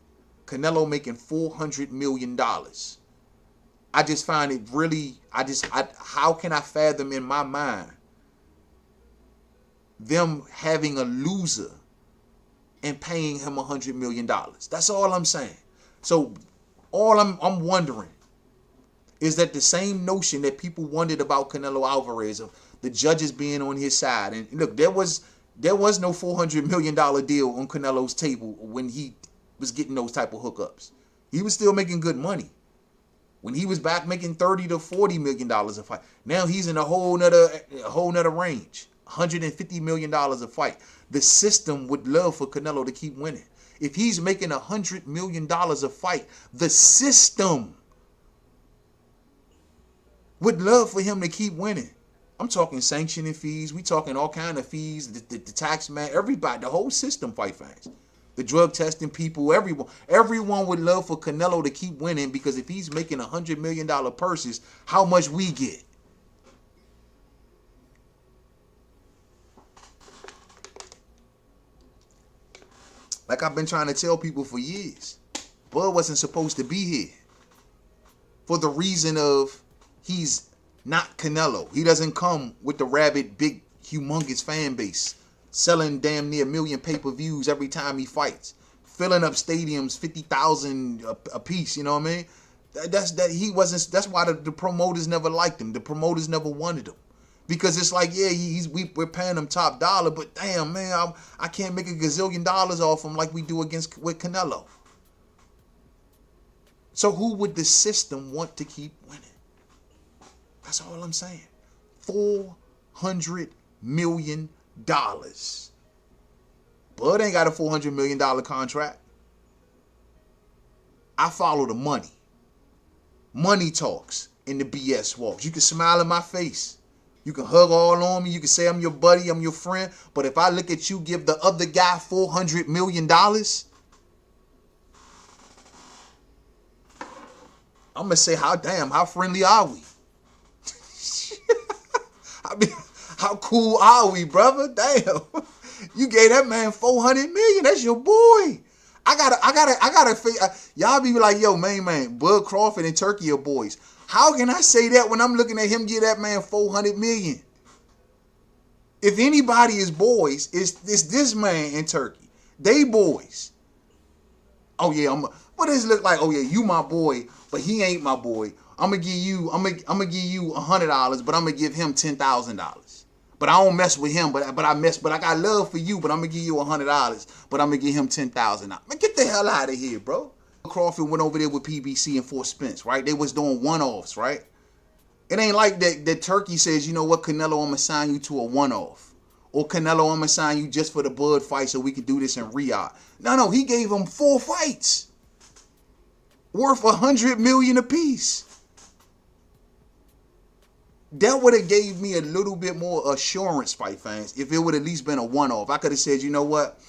Canelo making $400 million, I just find it really, how can I fathom in my mind them having a loser and paying him $100 million? That's all I'm saying. So all I'm wondering is that the same notion that people wondered about Canelo Alverez, of the judges being on his side. And look, there was no $400 million deal on Canelo's table when he was getting those type of hookups. He was still making good money. When he was back making $30 to $40 million a fight. Now he's in a whole nother range. $150 million a fight. The system would love for Canelo to keep winning. If he's making $100 million a fight, the system Would love for him to keep winning. I'm talking sanctioning fees. We talking all kind of fees. The tax man, everybody, the whole system, fight fans. The drug testing people, everyone would love for Canelo to keep winning, because if he's making $100 million purses, how much we get? Like I've been trying to tell people for years, Bud wasn't supposed to be here. For the reason of he's not Canelo. He doesn't come with the rabid, big, humongous fan base, selling damn near 1 million pay-per-views every time he fights, filling up stadiums 50,000 a piece. You know what I mean? That's why the promoters never liked him. The promoters never wanted him, because it's like, yeah, we're paying him top dollar, but damn, man, I can't make $1 gazillion off him like we do with Canelo. So who would the system want to keep winning? That's all I'm saying. $400 million. Bud ain't got a $400 million contract. I follow the money. Money talks and the BS walks. You can smile in my face. You can hug all on me. You can say I'm your buddy, I'm your friend. But if I look at you give the other guy $400 million, I'm going to say, how friendly are we? I mean, how cool are we, brother? Damn. You gave that man $400 million. That's your boy. Y'all be like, yo, man, Bud Crawford and Turki are boys. How can I say that when I'm looking at him give that man $400 million? If anybody is boys, it's this man and Turki. They boys. Oh yeah, what does it look like? Oh yeah, you my boy, but he ain't my boy. I'm gonna give you $100, but I'm gonna give him $10,000. But I don't mess with him, but I got love for you, but I'm gonna give you $100, but I'm gonna give him $10,000. Man, get the hell out of here, bro. Crawford went over there with PBC and Fort Spence, right? They was doing one-offs, right? It ain't like that Turki says, you know what, Canelo, I'm gonna sign you to a one-off. Or Canelo, I'm gonna sign you just for the Bud fight so we can do this in Riyadh. No, he gave him 4 fights worth $100 million apiece. That would have gave me a little bit more assurance, fight fans, if it would at least been a one-off. I could have said, you know what,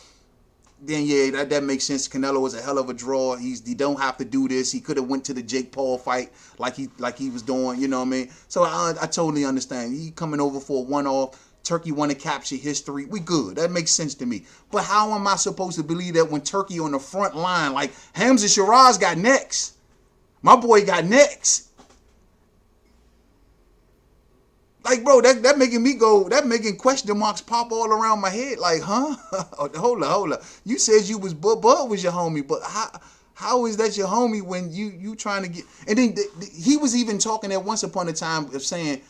then yeah, that makes sense. Canelo was a hell of a draw. He don't have to do this. He could have went to the Jake Paul fight like he was doing, you know what I mean? So I totally understand. He coming over for a one-off. Turki want to capture history. We good. That makes sense to me. But how am I supposed to believe that when Turki on the front line, like Hamza Shiraz got next? My boy got next. Like, bro, that making question marks pop all around my head. Like, huh? Hold up. You said you was Bud was your homie, but how is that your homie when you trying to get? And then he was even talking at once upon a time of saying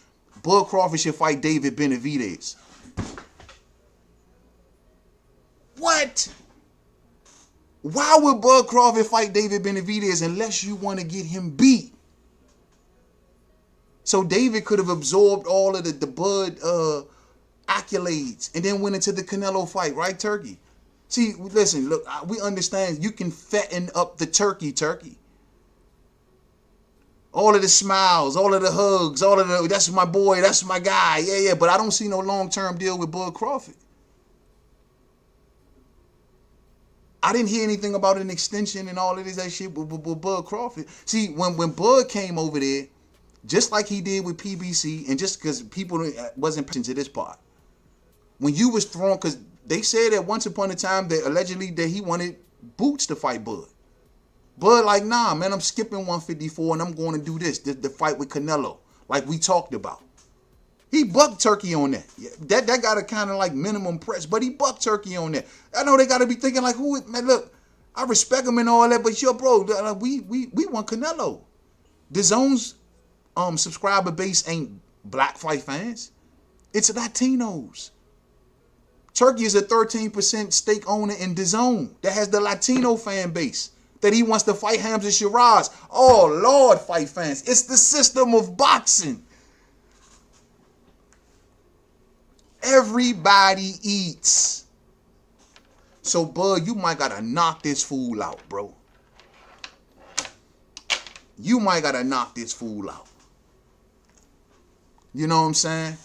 Bud Crawford should fight David Benavidez. What? Why would Bud Crawford fight David Benavidez unless you want to get him beat? So David could have absorbed all of the Bud accolades and then went into the Canelo fight, right, Turki? See, listen, look, we understand you can fatten up the turkey. All of the smiles, all of the hugs, all of the, that's my boy, that's my guy, yeah, but I don't see no long-term deal with Bud Crawford. I didn't hear anything about an extension and all of this that shit with Bud Crawford. See, when Bud came over there, just like he did with PBC, and just because people wasn't paying to this part. When you was thrown, because they said that once upon a time that allegedly that he wanted Boots to fight Bud. Bud like, nah, man, I'm skipping 154 and I'm going to do this, the fight with Canelo, like we talked about. He bucked Turki on that. That got a kind of like minimum press, but he bucked Turki on that. I know they got to be thinking like, man, look, I respect him and all that, but yo, bro, we want Canelo. The Zone's subscriber base ain't black fight fans. It's Latinos. Turki is a 13% stake owner in DAZN that has the Latino fan base that he wants to fight Hamza Shiraz. Oh, Lord, fight fans. It's the system of boxing. Everybody eats. So, Bud, you might got to knock this fool out, bro. You might got to knock this fool out. You know what I'm saying?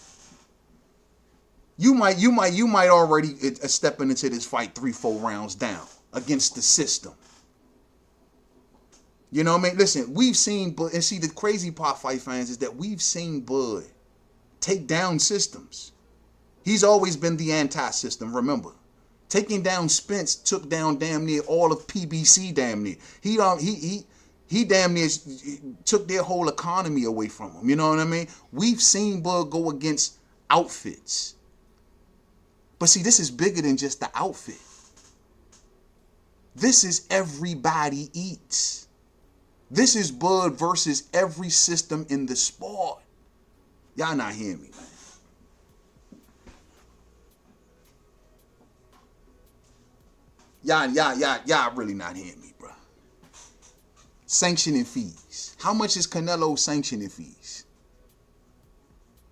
You might already stepping into this fight 3-4 rounds down against the system. You know what I mean? Listen, we've seen Bud, and see the crazy part, fight fans, is that we've seen Bud take down systems. He's always been the anti-system, remember. Taking down Spence took down damn near all of PBC damn near. He damn near took their whole economy away from him. You know what I mean? We've seen Bud go against outfits. But see, this is bigger than just the outfit. This is everybody eats. This is Bud versus every system in the sport. Y'all not hearing me, man. Y'all really not hearing me, bro. Sanctioning fees. How much is Canelo sanctioning fees?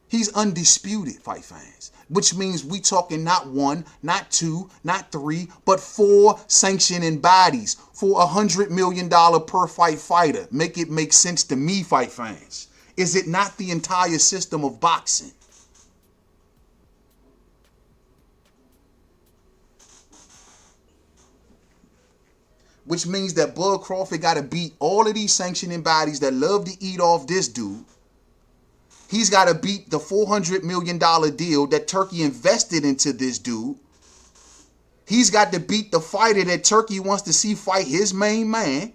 He's undisputed, fight fans. Which means we talking not 1, not 2, not 3, but 4 sanctioning bodies for $100 million per fight fighter. Make it make sense to me, fight fans. Is it not the entire system of boxing? Which means that Bud Crawford got to beat all of these sanctioning bodies that love to eat off this dude. He's got to beat the $400 million deal that Turki invested into this dude. He's got to beat the fighter that Turki wants to see fight his main man.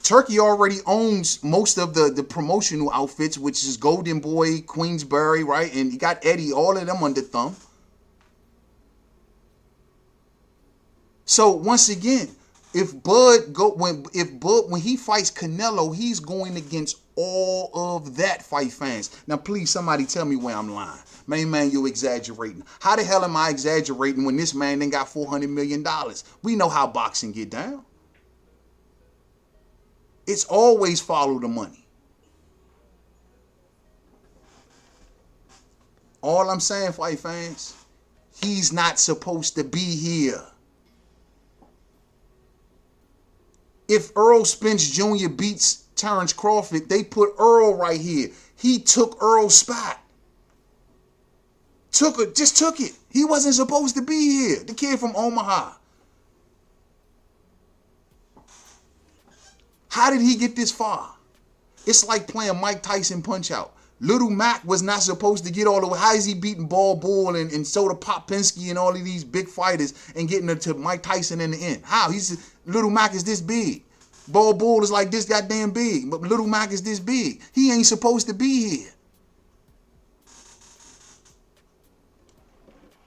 Turki already owns most of the promotional outfits, which is Golden Boy, Queensberry, right? And you got Eddie, all of them under thumb. So once again, when he fights Canelo, he's going against all of that, fight fans. Now, please, somebody tell me where I'm lying. Man, you're exaggerating. How the hell am I exaggerating when this man then got $400 million? We know how boxing get down. It's always follow the money. All I'm saying, fight fans, he's not supposed to be here. If Earl Spence Jr. beats Terence Crawford, they put Earl right here. He took Earl's spot. Just took it. He wasn't supposed to be here. The kid from Omaha. How did he get this far? It's like playing Mike Tyson Punch-Out. Little Mac was not supposed to get all the way. How is he beating Ball Bull and Soda Popinski and all of these big fighters and getting to Mike Tyson in the end? How? Little Mac is this big. Ball Bull is like this goddamn big. But Little Mac is this big. He ain't supposed to be here.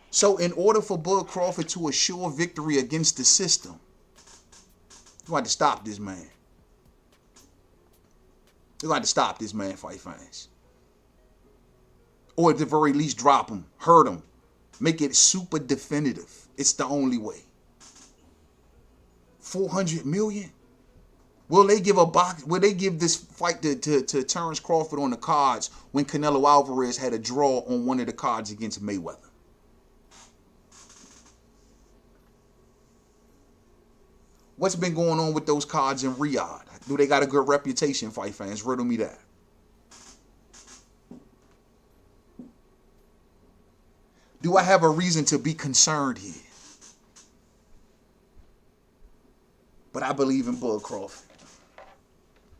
So in order for Bud Crawford to assure victory against the system, you got to stop this man. You got to stop this man, fight fans. Or at the very least, drop him, hurt him, make it super definitive. It's the only way. 400 million? Will they give this fight to Terence Crawford on the cards when Canelo Alverez had a draw on one of the cards against Mayweather? What's been going on with those cards in Riyadh? Do they got a good reputation, fight fans? Riddle me that. Do I have a reason to be concerned here? But I believe in Bud Crawford.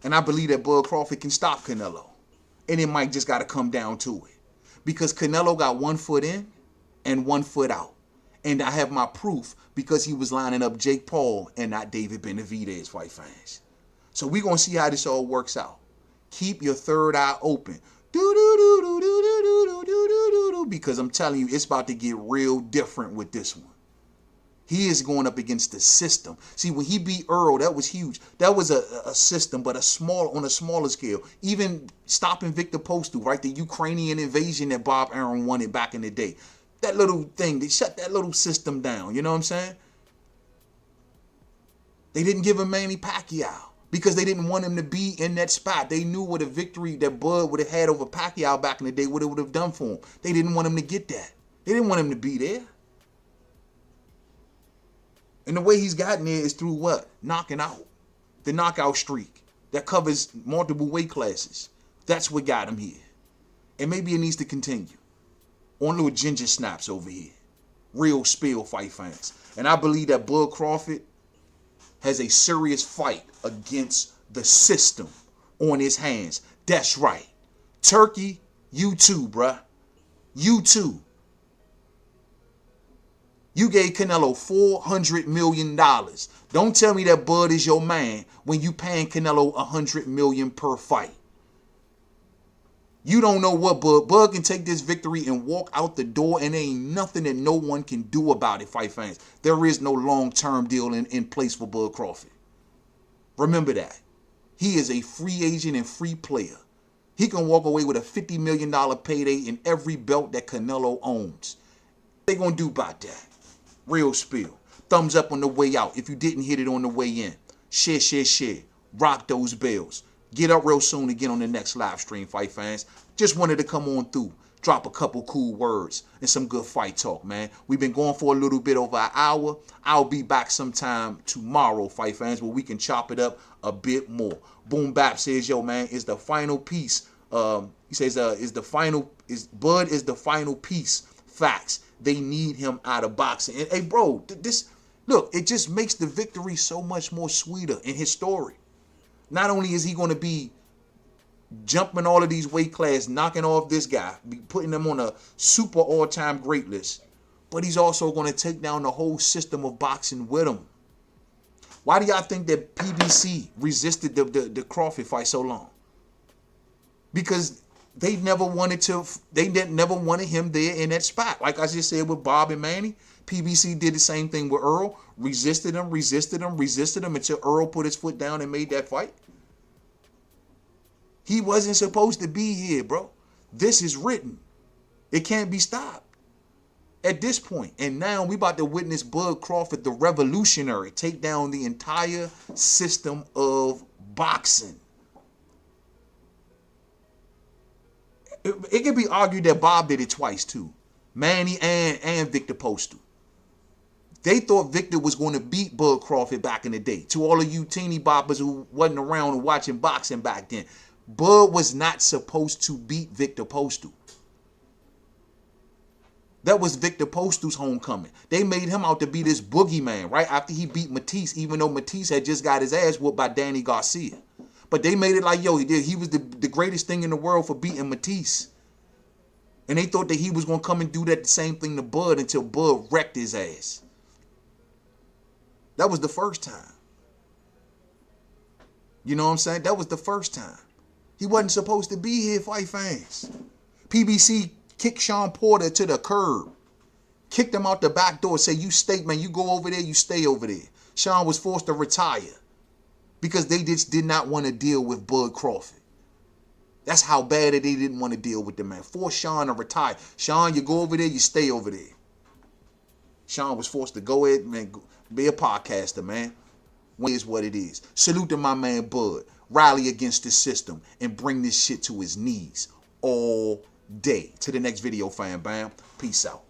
And I believe that Bud Crawford can stop Canelo. And it might just got to come down to it. Because Canelo got 1 foot in and 1 foot out. And I have my proof because he was lining up Jake Paul and not David Benavidez, fight fans. So we're going to see how this all works out. Keep your third eye open. Because I'm telling you, it's about to get real different with this one. He is going up against the system. See, when he beat Earl, that was huge. That was a system, but on a smaller scale. Even stopping Victor Postal, right? The Ukrainian invasion that Bob Arum wanted back in the day. That little thing, they shut that little system down. You know what I'm saying? They didn't give him Manny Pacquiao because they didn't want him to be in that spot. They knew what a victory that Bud would have had over Pacquiao back in the day, what it would have done for him. They didn't want him to get that. They didn't want him to be there. And the way he's gotten there is through what? Knocking out. The knockout streak. that covers multiple weight classes. That's what got him here. And maybe it needs to continue. On little ginger snaps over here. Real spill fight fans. And I believe that Bud Crawford has a serious fight against the system on his hands. That's right. Turki, you too, bruh. You too. You gave Canelo $400 million. Don't tell me that Bud is your man when you paying Canelo $100 million per fight. You don't know what Bud can take this victory and walk out the door, and there ain't nothing that no one can do about it, fight fans. There is no long-term deal in place for Bud Crawford. Remember that. He is a free agent and free player. He can walk away with a $50 million payday in every belt that Canelo owns. What they gonna do about that? Real spill. Thumbs up on the way out if you didn't hit it on the way in. Share, share, share. Rock those bells. Get up real soon again on the next live stream, fight fans. Just wanted to come on through, drop a couple cool words and some good fight talk, man. We've been going for a little bit over an hour. I'll be back sometime tomorrow, fight fans, where we can chop it up a bit more. Boom Bap says, yo, man, is the final piece. He says, Bud is the final piece. Facts. They need him out of boxing. And, hey, bro, look, it just makes the victory so much more sweeter and historic. Not only is he going to be jumping all of these weight classes, knocking off this guy, putting him on a super all-time great list, but he's also going to take down the whole system of boxing with him. Why do y'all think that PBC resisted the Crawford fight so long? Because they never wanted him there in that spot. Like I just said with Bob and Manny, PBC did the same thing with Earl, resisted him until Earl put his foot down and made that fight. He wasn't supposed to be here, bro. This is written. It can't be stopped at this point. And now we about to witness Bud Crawford, the revolutionary, take down the entire system of boxing. It can be argued that Bob did it twice too. Manny and Victor Postal. They thought Victor was going to beat Bud Crawford back in the day. To all of you teeny boppers who wasn't around and watching boxing back then, Bud was not supposed to beat Victor Postal. That was Victor Postal's homecoming. They made him out to be this boogeyman right after he beat Matisse, even though Matisse had just got his ass whooped by Danny Garcia. But they made it like, yo, he was the greatest thing in the world for beating Matisse. And they thought that he was going to come and do that the same thing to Bud until Bud wrecked his ass. That was the first time. You know what I'm saying? That was the first time. He wasn't supposed to be here, fight fans. PBC kicked Sean Porter to the curb. Kicked him out the back door. Say, you stay, man, you go over there, you stay over there. Sean was forced to retire because they just did not want to deal with Bud Crawford. That's how bad they didn't want to deal with the man. Force Sean to retire. Sean, you go over there, you stay over there. Sean was forced to go ahead, man, be a podcaster, man. It is what it is. Salute to my man Bud. Rally against the system and bring this shit to his knees all day. To the next video, fam, bam. Peace out.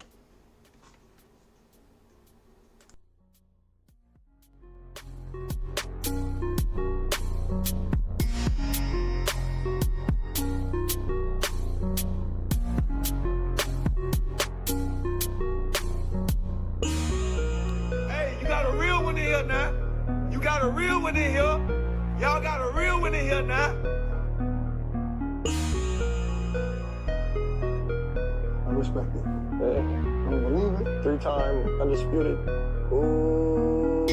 Now. You got a real one in here. Y'all got a real one in here now. I respect it. Yeah, I don't believe it. 3-time undisputed. Ooh,